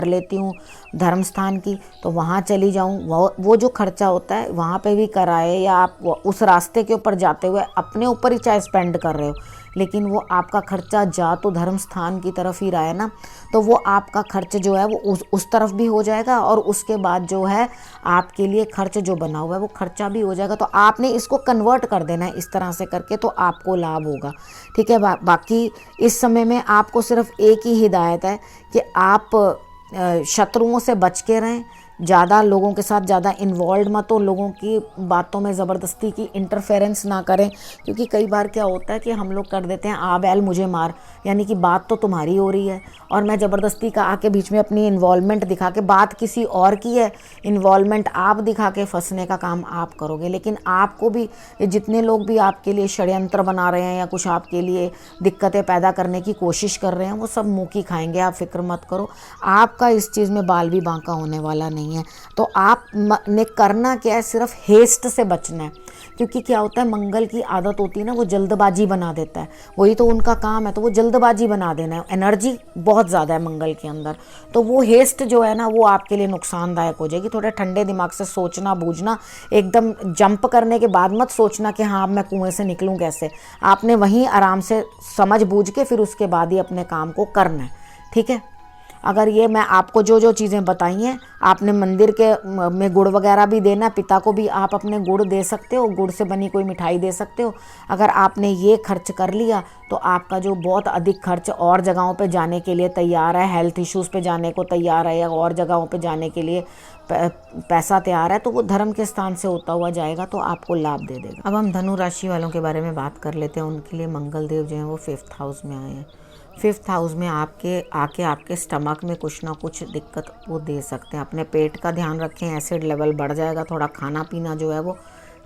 लेती हूँ धर्म स्थान की, तो वहाँ चली जाऊँ। वो जो खर्चा होता है वहाँ पे भी कराए, या आप उस रास्ते के ऊपर जाते हुए अपने ऊपर ही चाहे स्पेंड कर रहे हो, लेकिन वो आपका खर्चा जा तो धर्म स्थान की तरफ ही रहा है ना, तो वो आपका खर्च जो है वो उस तरफ भी हो जाएगा और उसके बाद जो है आपके लिए खर्च जो बना हुआ है वो खर्चा भी हो जाएगा। तो आपने इसको कन्वर्ट कर देना है इस तरह से करके, तो आपको लाभ होगा। ठीक है, बाकी इस समय में आपको सिर्फ एक ही हिदायत है कि आप शत्रुओं से बच के रहें, ज़्यादा लोगों के साथ ज़्यादा इन्वॉल्व मत हो, लोगों की बातों में ज़बरदस्ती की इंटरफेरेंस ना करें, क्योंकि कई बार क्या होता है कि हम लोग कर देते हैं आ बैल मुझे मार, यानी कि बात तो तुम्हारी हो रही है और मैं ज़बरदस्ती का आके बीच में अपनी इन्वॉल्वमेंट दिखा के, बात किसी और की है, इन्वॉल्वमेंट आप दिखा के फंसने का काम आप करोगे। लेकिन आपको भी जितने लोग भी आपके लिए षड्यंत्र बना रहे हैं या कुछ आपके लिए दिक्कतें पैदा करने की कोशिश कर रहे हैं, वो सब मुँह की खाएंगे, आप फिक्र मत करो। आपका इस चीज़ में बाल भी बांका होने वाला नहीं है। तो आप ने करना क्या है, सिर्फ हेस्ट से बचना है, क्योंकि क्या होता है, मंगल की आदत होती है ना, वो जल्दबाजी बना देता है, वही तो उनका काम है, तो वो जल्दबाजी बना देना है, एनर्जी बहुत ज़्यादा है मंगल के अंदर, तो वो हेस्ट जो है ना वो आपके लिए नुकसानदायक हो जाएगी। थोड़े ठंडे दिमाग से सोचना बूझना, एकदम जंप करने के बाद मत सोचना कि हाँ अब मैं कुएं से निकलूँ कैसे, आपने वहीं आराम से समझ बूझ के फिर उसके बाद ही अपने काम को करना है, ठीक है। अगर ये मैं आपको जो जो चीज़ें बताई हैं, आपने मंदिर के में गुड़ वगैरह भी देना, पिता को भी आप अपने गुड़ दे सकते हो, गुड़ से बनी कोई मिठाई दे सकते हो। अगर आपने ये खर्च कर लिया तो आपका जो बहुत अधिक खर्च और जगहों पे जाने के लिए तैयार है, हेल्थ इश्यूज़ पे जाने को तैयार है या और जगहों पे जाने के लिए पैसा तैयार है, तो वो धर्म के स्थान से होता हुआ जाएगा, तो आपको लाभ दे देगा। अब हम धनु राशि वालों के बारे में बात कर लेते हैं। उनके लिए मंगल देव जो हैं वो 5th हाउस में आए हैं। 5th हाउस में आपके स्टमक में कुछ ना कुछ दिक्कत वो दे सकते हैं। अपने पेट का ध्यान रखें, एसिड लेवल बढ़ जाएगा, थोड़ा खाना पीना जो है वो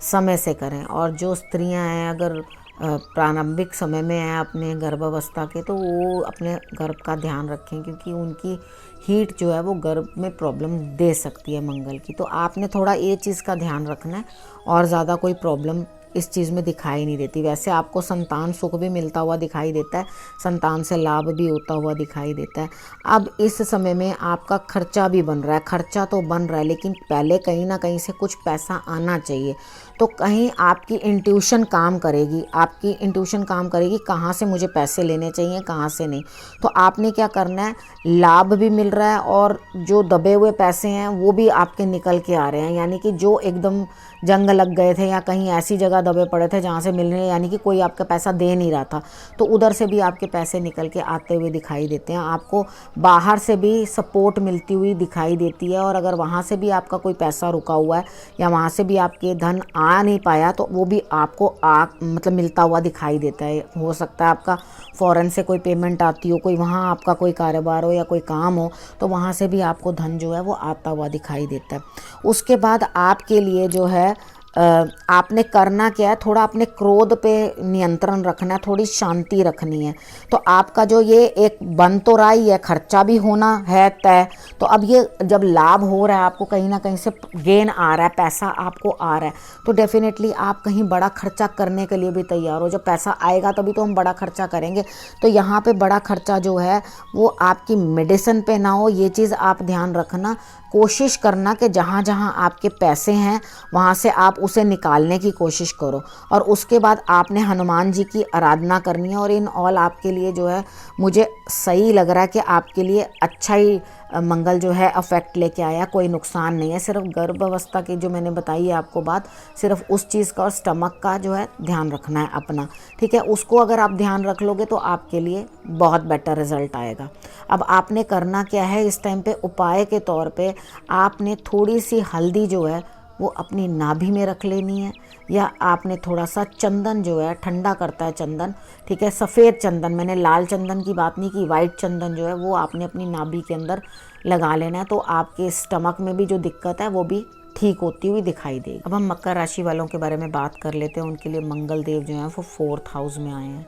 समय से करें। और जो स्त्रियां हैं अगर प्रारंभिक समय में हैं अपने गर्भावस्था के, तो वो अपने गर्भ का ध्यान रखें, क्योंकि उनकी हीट जो है वो गर्भ में प्रॉब्लम दे सकती है मंगल की, तो आपने थोड़ा ये चीज़ का ध्यान रखना है। और ज़्यादा कोई प्रॉब्लम इस चीज़ में दिखाई नहीं देती। वैसे आपको संतान सुख भी मिलता हुआ दिखाई देता है, संतान से लाभ भी होता हुआ दिखाई देता है। अब इस समय में आपका खर्चा भी बन रहा है, खर्चा तो बन रहा है, लेकिन पहले कहीं ना कहीं से कुछ पैसा आना चाहिए। तो कहीं आपकी इंट्यूशन काम करेगी, आपकी इंट्यूशन काम करेगी कहाँ से मुझे पैसे लेने चाहिए, कहाँ से नहीं। तो आपने क्या करना है, लाभ भी मिल रहा है और जो दबे हुए पैसे हैं वो भी आपके निकल के आ रहे हैं, यानी कि जो एकदम जंग लग गए थे या कहीं ऐसी जगह दबे पड़े थे जहाँ से मिलने, यानी कि कोई आपका पैसा दे नहीं रहा था, तो उधर से भी आपके पैसे निकल के आते हुए दिखाई देते हैं। आपको बाहर से भी सपोर्ट मिलती हुई दिखाई देती है, और अगर वहाँ से भी आपका कोई पैसा रुका हुआ है या वहाँ से भी आपके धन आ नहीं पाया, तो वो भी आपको मतलब मिलता हुआ दिखाई देता है। हो सकता है आपका फ़ॉरेन से कोई पेमेंट आती हो, कोई वहाँ आपका कोई कारोबार हो या कोई काम हो, तो वहाँ से भी आपको धन जो है वो आता हुआ दिखाई देता है। उसके बाद आपके लिए जो है आपने करना क्या है, थोड़ा अपने क्रोध पे नियंत्रण रखना है, थोड़ी शांति रखनी है। तो आपका जो ये एक बन तो रहा ही है, खर्चा भी होना है तय, तो अब ये जब लाभ हो रहा है, आपको कहीं ना कहीं से गेन आ रहा है, पैसा आपको आ रहा है, तो डेफिनेटली आप कहीं बड़ा खर्चा करने के लिए भी तैयार हो। जब पैसा आएगा तभी तो हम बड़ा खर्चा करेंगे। तो यहाँ पे बड़ा खर्चा जो है वो आपकी मेडिसिन पे ना हो, ये चीज़ आप ध्यान रखना। कोशिश करना कि जहाँ जहाँ आपके पैसे हैं वहाँ से आप उसे निकालने की कोशिश करो। और उसके बाद आपने हनुमान जी की आराधना करनी है। और इन ऑल आपके लिए जो है मुझे सही लग रहा है कि आपके लिए अच्छा ही मंगल जो है अफेक्ट लेके आया, कोई नुकसान नहीं है। सिर्फ गर्भावस्था की जो मैंने बताई है आपको बात, सिर्फ उस चीज़ का और स्टमक का जो है ध्यान रखना है अपना, ठीक है। उसको अगर आप ध्यान रख लोगे तो आपके लिए बहुत बेटर रिजल्ट आएगा। अब आपने करना क्या है इस टाइम पे, उपाय के तौर पे आपने थोड़ी सी हल्दी जो है वो अपनी नाभि में रख लेनी है, या आपने थोड़ा सा चंदन जो है, ठंडा करता है चंदन, ठीक है, सफ़ेद चंदन, मैंने लाल चंदन की बात नहीं की, वाइट चंदन जो है वो आपने अपनी नाभि के अंदर लगा लेना है। तो आपके स्टमक में भी जो दिक्कत है वो भी ठीक होती हुई दिखाई देगी। अब हम मकर राशि वालों के बारे में बात कर लेते हैं। उनके लिए मंगल देव जो हैं वो 4th हाउस में आए हैं।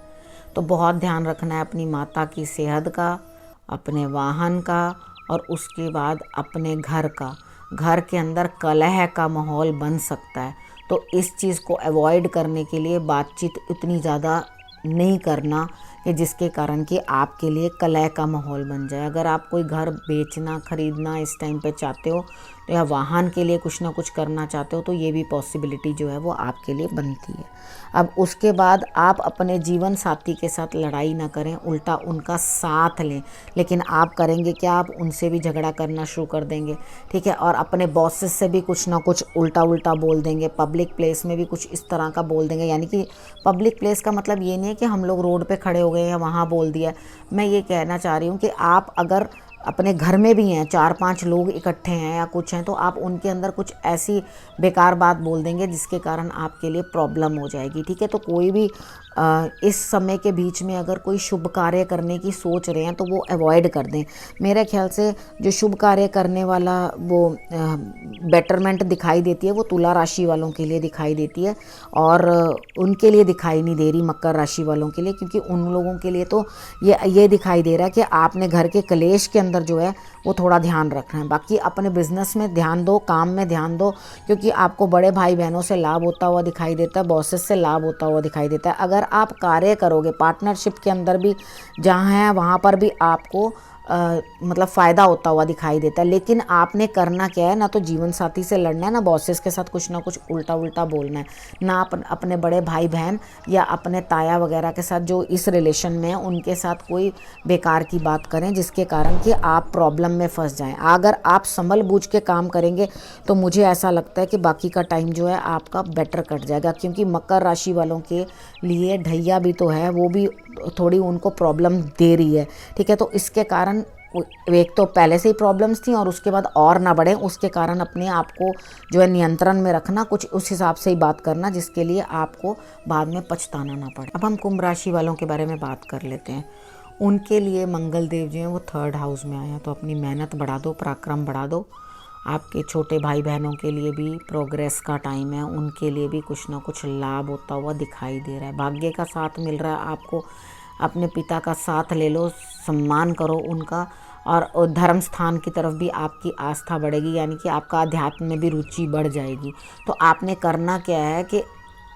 तो बहुत ध्यान रखना है अपनी माता की सेहत का, अपने वाहन का, और उसके बाद अपने घर का। घर के अंदर कलह का माहौल बन सकता है, तो इस चीज़ को अवॉइड करने के लिए बातचीत इतनी ज़्यादा नहीं करना कि जिसके कारण कि आपके लिए कलह का माहौल बन जाए। अगर आप कोई घर बेचना खरीदना इस टाइम पे चाहते हो, तो या वाहन के लिए कुछ ना कुछ करना चाहते हो, तो ये भी पॉसिबिलिटी जो है वो आपके लिए बनती है। अब उसके बाद आप अपने जीवन साथी के साथ लड़ाई ना करें, उल्टा उनका साथ लें। लेकिन आप करेंगे क्या, आप उनसे भी झगड़ा करना शुरू कर देंगे, ठीक है। और अपने बॉसेस से भी कुछ ना कुछ उल्टा उल्टा बोल देंगे, पब्लिक प्लेस में भी कुछ इस तरह का बोल देंगे। यानी कि पब्लिक प्लेस का मतलब ये नहीं है कि हम लोग रोड पे खड़े हो गए या वहाँ बोल दिया। मैं ये कहना चाह रही हूँ कि आप अगर अपने घर में भी हैं, 4-5 लोग इकट्ठे हैं या कुछ हैं, तो आप उनके अंदर कुछ ऐसी बेकार बात बोल देंगे जिसके कारण आपके लिए प्रॉब्लम हो जाएगी, ठीक है। तो कोई भी इस समय के बीच में अगर कोई शुभ कार्य करने की सोच रहे हैं तो वो अवॉइड कर दें। मेरे ख्याल से जो शुभ कार्य करने वाला वो बेटरमेंट दिखाई देती है वो तुला राशि वालों के लिए दिखाई देती है, और उनके लिए दिखाई नहीं दे रही मकर राशि वालों के लिए, क्योंकि उन लोगों के लिए तो ये दिखाई दे रहा है कि आपने घर के कलेश के अंदर जो है वो थोड़ा ध्यान रखना है। बाकी अपने बिजनेस में ध्यान दो, काम में ध्यान दो, क्योंकि आपको बड़े भाई बहनों से लाभ होता हुआ दिखाई देता है, बॉसेस से लाभ होता हुआ दिखाई देता है। अगर आप कार्य करोगे पार्टनरशिप के अंदर भी जहाँ है वहाँ पर भी आपको मतलब फ़ायदा होता हुआ दिखाई देता है। लेकिन आपने करना क्या है, ना तो जीवन साथी से लड़ना है, ना बॉसेस के साथ कुछ ना कुछ उल्टा उल्टा बोलना है, ना अपने बड़े भाई बहन या अपने ताया वगैरह के साथ जो इस रिलेशन में है उनके साथ कोई बेकार की बात करें जिसके कारण कि आप प्रॉब्लम में फंस जाएं। अगर आप संभल बूझ के काम करेंगे तो मुझे ऐसा लगता है कि बाकी का टाइम जो है आपका बेटर कट जाएगा, क्योंकि मकर राशि वालों के लिए ढैया भी तो है, वो भी थोड़ी उनको प्रॉब्लम दे रही है। ठीक है, तो इसके कारण एक तो पहले से ही प्रॉब्लम्स थी और उसके बाद और ना बढ़े, उसके कारण अपने आप को जो है नियंत्रण में रखना, कुछ उस हिसाब से ही बात करना जिसके लिए आपको बाद में पछताना ना पड़े। अब हम कुंभ राशि वालों के बारे में बात कर लेते हैं। उनके लिए मंगल देव जो हैं वो 3rd हाउस में आए हैं, तो अपनी मेहनत बढ़ा दो, पराक्रम बढ़ा दो। आपके छोटे भाई बहनों के लिए भी प्रोग्रेस का टाइम है, उनके लिए भी कुछ ना कुछ लाभ होता हुआ दिखाई दे रहा है। भाग्य का साथ मिल रहा है आपको, अपने पिता का साथ ले लो, सम्मान करो उनका, और धर्म स्थान की तरफ भी आपकी आस्था बढ़ेगी, यानी कि आपका अध्यात्म में भी रुचि बढ़ जाएगी। तो आपने करना क्या है कि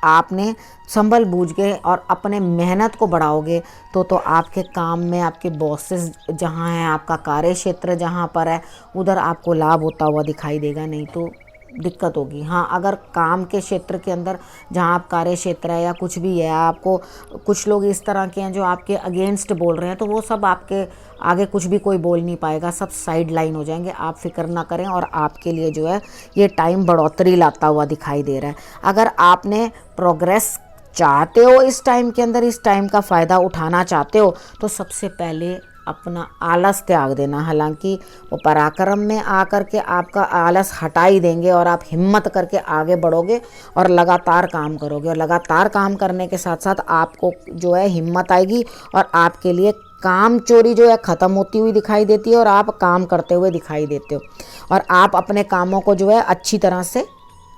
आपने संभल बूझ के और अपने मेहनत को बढ़ाओगे तो आपके काम में आपके बॉसेस जहाँ हैं, आपका कार्य क्षेत्र जहाँ पर है, उधर आपको लाभ होता हुआ दिखाई देगा, नहीं तो दिक्कत होगी। हाँ, अगर काम के क्षेत्र के अंदर जहाँ आप कार्य क्षेत्र है या कुछ भी है, आपको कुछ लोग इस तरह के हैं जो आपके अगेंस्ट बोल रहे हैं, तो वो सब आपके आगे कुछ भी कोई बोल नहीं पाएगा, सब साइड लाइन हो जाएंगे। आप फिक्र ना करें, और आपके लिए जो है ये टाइम बढ़ोतरी लाता हुआ दिखाई दे रहा है। अगर आपने प्रोग्रेस चाहते हो इस टाइम के अंदर, इस टाइम का फ़ायदा उठाना चाहते हो, तो सबसे पहले अपना आलस त्याग देना। हालांकि वो पराक्रम में आकर के आपका आलस हटा ही देंगे और आप हिम्मत करके आगे बढ़ोगे और लगातार काम करोगे, और लगातार काम करने के साथ साथ आपको जो है हिम्मत आएगी, और आपके लिए काम चोरी जो है ख़त्म होती हुई दिखाई देती है और आप काम करते हुए दिखाई देते हो, और आप अपने कामों को जो है अच्छी तरह से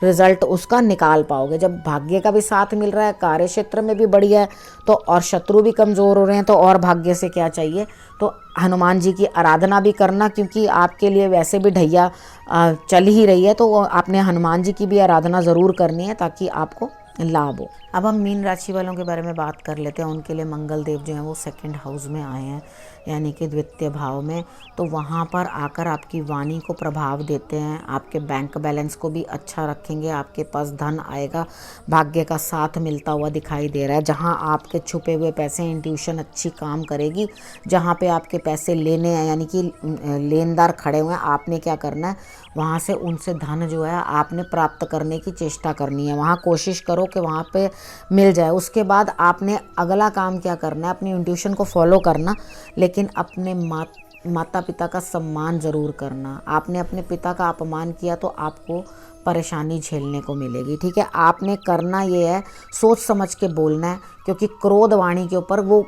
रिजल्ट उसका निकाल पाओगे। जब भाग्य का भी साथ मिल रहा है, कार्य क्षेत्र में भी बढ़िया है, तो और शत्रु भी कमज़ोर हो रहे हैं, तो और भाग्य से क्या चाहिए। तो हनुमान जी की आराधना भी करना, क्योंकि आपके लिए वैसे भी ढैया चल ही रही है, तो आपने हनुमान जी की भी आराधना ज़रूर करनी है ताकि आपको लाभ हो। अब हम मीन राशि वालों के बारे में बात कर लेते हैं। उनके लिए मंगल देव जो हैं वो 2nd हाउस में आए हैं, यानी कि द्वितीय भाव में, तो वहाँ पर आकर आपकी वाणी को प्रभाव देते हैं, आपके बैंक बैलेंस को भी अच्छा रखेंगे, आपके पास धन आएगा, भाग्य का साथ मिलता हुआ दिखाई दे रहा है। जहाँ आपके छुपे हुए पैसे, इंट्यूशन अच्छी काम करेगी, जहाँ पे आपके पैसे लेने हैं यानी कि लेनदार खड़े हुए हैं, आपने क्या करना है, वहाँ से उनसे धन जो है आपने प्राप्त करने की चेष्टा करनी है। वहाँ कोशिश करो कि वहाँ पे मिल जाए। उसके बाद आपने अगला काम क्या करना है, अपनी इंट्यूशन को फॉलो करना, लेकिन अपने माता पिता का सम्मान ज़रूर करना। आपने अपने पिता का अपमान किया तो आपको परेशानी झेलने को मिलेगी। ठीक है, आपने करना ये है, सोच समझ के बोलना है, क्योंकि क्रोध वाणी के ऊपर वो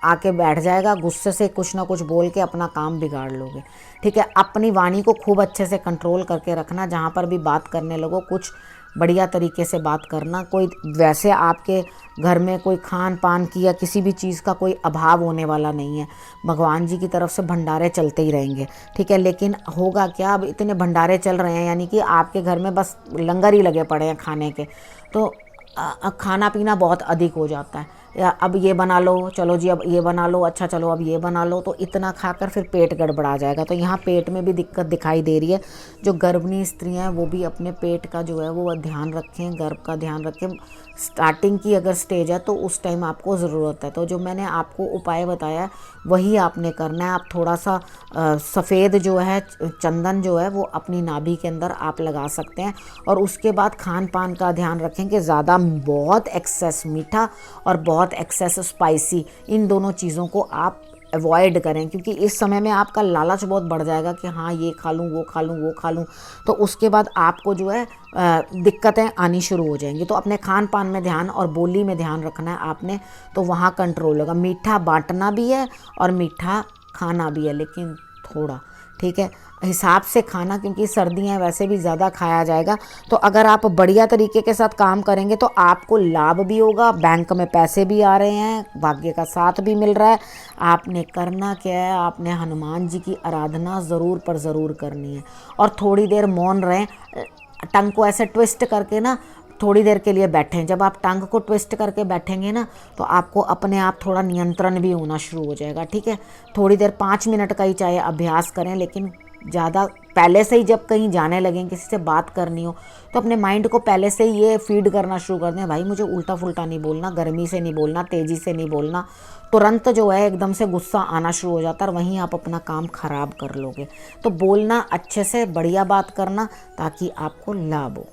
आके बैठ जाएगा, गुस्से से कुछ ना कुछ बोल के अपना काम बिगाड़ लोगे। ठीक है, अपनी वाणी को खूब अच्छे से कंट्रोल करके रखना। जहाँ पर भी बात करने लगो कुछ बढ़िया तरीके से बात करना। कोई वैसे आपके घर में कोई खान पान की या किसी भी चीज़ का कोई अभाव होने वाला नहीं है, भगवान जी की तरफ से भंडारे चलते ही रहेंगे। ठीक है, लेकिन होगा क्या, अब इतने भंडारे चल रहे हैं, यानी कि आपके घर में बस लंगर ही लगे पड़े हैं खाने के, तो खाना पीना बहुत अधिक हो जाता है। या अब ये बना लो, चलो जी अब ये बना लो, अच्छा चलो अब ये बना लो, तो इतना खाकर फिर पेट गड़बड़ा जाएगा। तो यहाँ पेट में भी दिक्कत दिखाई दे रही है। जो गर्भिणी स्त्रियाँ हैं वो भी अपने पेट का जो है वो ध्यान रखें, गर्भ का ध्यान रखें। स्टार्टिंग की अगर स्टेज है तो उस टाइम आपको ज़रूरत है। तो जो मैंने आपको उपाय बताया है वही आपने करना है। आप थोड़ा सा सफ़ेद जो है चंदन जो है वो अपनी नाभि के अंदर आप लगा सकते हैं, और उसके बाद खान पान का ध्यान रखें कि ज़्यादा बहुत एक्सेस मीठा और बहुत एक्सेस स्पाइसी, इन दोनों चीज़ों को आप अवॉइड करें, क्योंकि इस समय में आपका लालच बहुत बढ़ जाएगा कि हाँ ये खा लूँ, वो खा लूँ, वो खा लूँ, तो उसके बाद आपको जो है दिक्कतें आनी शुरू हो जाएंगी। तो अपने खान पान में ध्यान और बोली में ध्यान रखना है आपने, तो वहाँ कंट्रोल होगा। मीठा बांटना भी है और मीठा खाना भी है, लेकिन थोड़ा, ठीक है, हिसाब से खाना, क्योंकि सर्दियाँ वैसे भी ज़्यादा खाया जाएगा। तो अगर आप बढ़िया तरीके के साथ काम करेंगे तो आपको लाभ भी होगा, बैंक में पैसे भी आ रहे हैं, भाग्य का साथ भी मिल रहा है। आपने करना क्या है, आपने हनुमान जी की आराधना ज़रूर पर ज़रूर करनी है और थोड़ी देर मौन रहें, टंग को ऐसे ट्विस्ट करके ना थोड़ी देर के लिए बैठें। जब आप टांग को ट्विस्ट करके बैठेंगे ना तो आपको अपने आप थोड़ा नियंत्रण भी होना शुरू हो जाएगा, ठीक है। थोड़ी देर 5 मिनट का ही चाहे अभ्यास करें, लेकिन ज़्यादा पहले से ही जब कहीं जाने लगें, किसी से बात करनी हो, तो अपने माइंड को पहले से ही ये फीड करना शुरू कर दें, भाई मुझे उल्टा फुल्टा नहीं बोलना, गर्मी से नहीं बोलना, तेज़ी से नहीं बोलना। तुरंत जो है एकदम से गुस्सा आना शुरू हो जाता है और वहीं आप अपना काम ख़राब कर लोगे। तो बोलना अच्छे से, बढ़िया बात करना, ताकि आपको लाभ हो।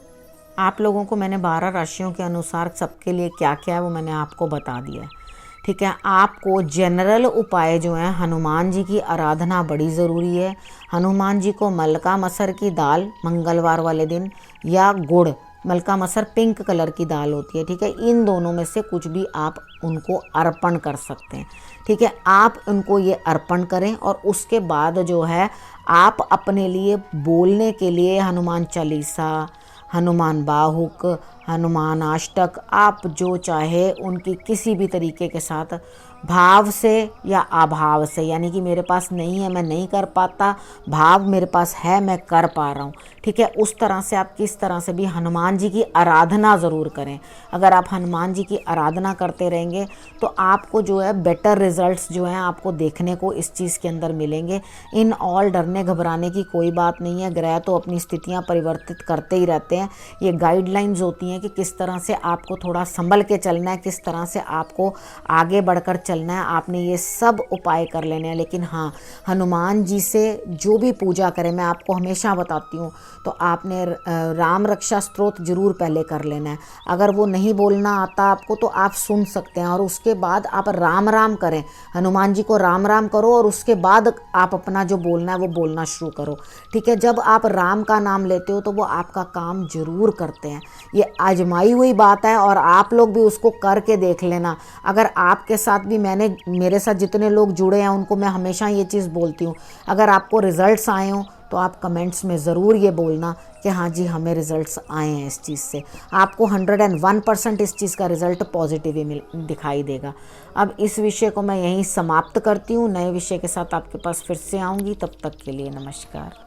आप लोगों को मैंने 12 राशियों के अनुसार सबके लिए क्या क्या है वो मैंने आपको बता दिया है, ठीक है। आपको जनरल उपाय जो हैं, हनुमान जी की आराधना बड़ी ज़रूरी है। हनुमान जी को मलका मसर की दाल मंगलवार वाले दिन, या गुड़, मलका मसर पिंक कलर की दाल होती है, ठीक है, इन दोनों में से कुछ भी आप उनको अर्पण कर सकते हैं, ठीक है। आप उनको ये अर्पण करें और उसके बाद जो है आप अपने लिए बोलने के लिए हनुमान चालीसा, हनुमान बाहुक, हनुमान अष्टक, आप जो चाहे उनकी किसी भी तरीके के साथ भाव से या अभाव से, यानी कि मेरे पास नहीं है मैं नहीं कर पाता, भाव मेरे पास है मैं कर पा रहा हूँ, ठीक है, उस तरह से आप किस तरह से भी हनुमान जी की आराधना ज़रूर करें। अगर आप हनुमान जी की आराधना करते रहेंगे तो आपको जो है बेटर रिजल्ट्स जो हैं आपको देखने को इस चीज़ के अंदर मिलेंगे। इन ऑल डरने घबराने की कोई बात नहीं है, ग्रह तो अपनी स्थितियाँ परिवर्तित करते ही रहते हैं। ये गाइडलाइंस होती हैं कि किस तरह से आपको थोड़ा संभल के चलना है, किस तरह से आपको आगे बढ़कर चलना है, आपने ये सब उपाय कर लेने हैं। लेकिन हाँ, हनुमान जी से जो भी पूजा करें, मैं आपको हमेशा बताती हूँ, तो आपने राम रक्षा स्तोत्र जरूर पहले कर लेना है। अगर वो नहीं बोलना आता आपको तो आप सुन सकते हैं और उसके बाद आप राम राम करें, हनुमान जी को राम राम करो और उसके बाद आप अपना जो बोलना है वो बोलना शुरू करो, ठीक है। जब आप राम का नाम लेते हो तो वो आपका काम जरूर करते हैं। ये आजमाई हुई बात है और आप लोग भी उसको करके देख लेना। अगर आपके साथ भी मेरे साथ जितने लोग जुड़े हैं उनको मैं हमेशा ये चीज़ बोलती हूँ, अगर आपको रिजल्ट्स आए हों तो आप कमेंट्स में ज़रूर ये बोलना कि हाँ जी हमें रिज़ल्ट्स आए हैं इस चीज़ से। आपको 101% इस चीज़ का रिज़ल्ट पॉजिटिव ही दिखाई देगा। अब इस विषय को मैं यहीं समाप्त करती हूँ, नए विषय के साथ आपके पास फिर से आऊँगी, तब तक के लिए नमस्कार।